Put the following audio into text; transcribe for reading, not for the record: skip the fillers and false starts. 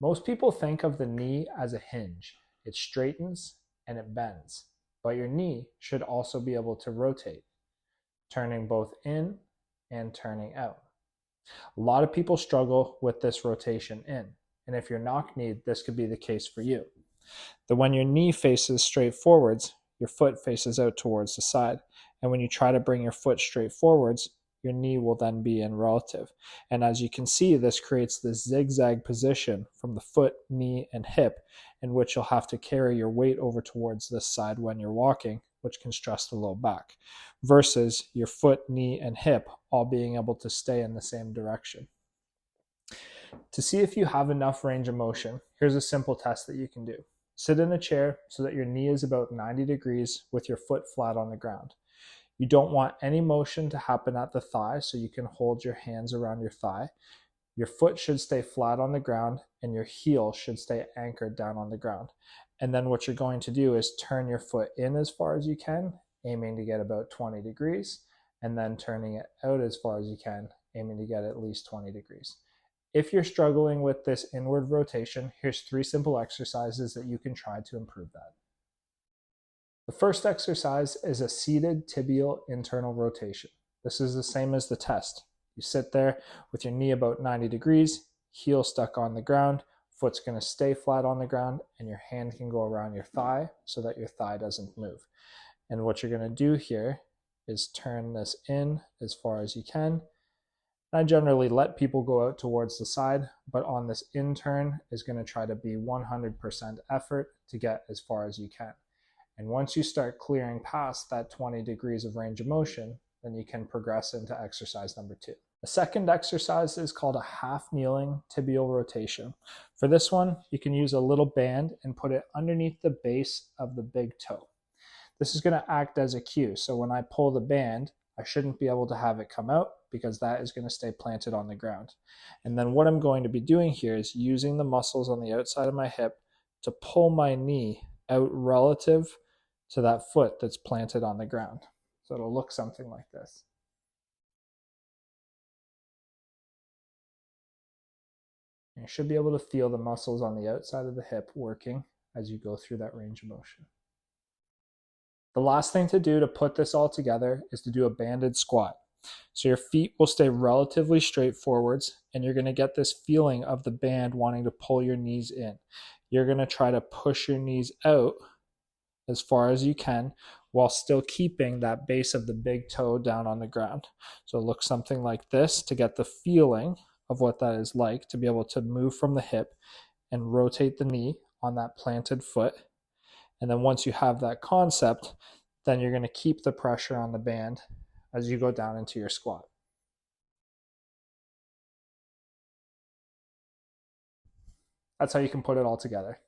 Most people think of the knee as a hinge. It straightens and it bends, but your knee should also be able to rotate, turning both in and turning out. A lot of people struggle with this rotation in, and if you're knock-kneed, this could be the case for you. That when your knee faces straight forwards, your foot faces out towards the side. And when you try to bring your foot straight forwards, your knee will then be in relative. And as you can see, this creates this zigzag position from the foot, knee, and hip, in which you'll have to carry your weight over towards this side when you're walking, which can stress the low back, versus your foot, knee, and hip all being able to stay in the same direction. To see if you have enough range of motion, here's a simple test that you can do. Sit in a chair so that your knee is about 90 degrees with your foot flat on the ground. You don't want any motion to happen at the thigh, so you can hold your hands around your thigh. Your foot should stay flat on the ground and your heel should stay anchored down on the ground. And then what you're going to do is turn your foot in as far as you can, aiming to get about 20 degrees, and then turning it out as far as you can, aiming to get at least 20 degrees. If you're struggling with this inward rotation, here's 3 simple exercises that you can try to improve that. The first exercise is a seated tibial internal rotation. This is the same as the test. You sit there with your knee about 90 degrees, heel stuck on the ground, foot's going to stay flat on the ground, and your hand can go around your thigh so that your thigh doesn't move. And what you're going to do here is turn this in as far as you can. I generally let people go out towards the side, but on this in turn is going to try to be 100% effort to get as far as you can. And once you start clearing past that 20 degrees of range of motion, then you can progress into exercise number 2. The second exercise is called a half kneeling tibial rotation. For this one, you can use a little band and put it underneath the base of the big toe. This is going to act as a cue. So when I pull the band, I shouldn't be able to have it come out because that is going to stay planted on the ground. And then what I'm going to be doing here is using the muscles on the outside of my hip to pull my knee out relative to that foot that's planted on the ground. So it'll look something like this. And you should be able to feel the muscles on the outside of the hip working as you go through that range of motion. The last thing to do to put this all together is to do a banded squat. So your feet will stay relatively straight forwards, and you're going to get this feeling of the band wanting to pull your knees in. You're going to try to push your knees out as far as you can while still keeping that base of the big toe down on the ground. So it looks something like this to get the feeling of what that is like, to be able to move from the hip and rotate the knee on that planted foot. And then once you have that concept, then you're going to keep the pressure on the band as you go down into your squat. That's how you can put it all together.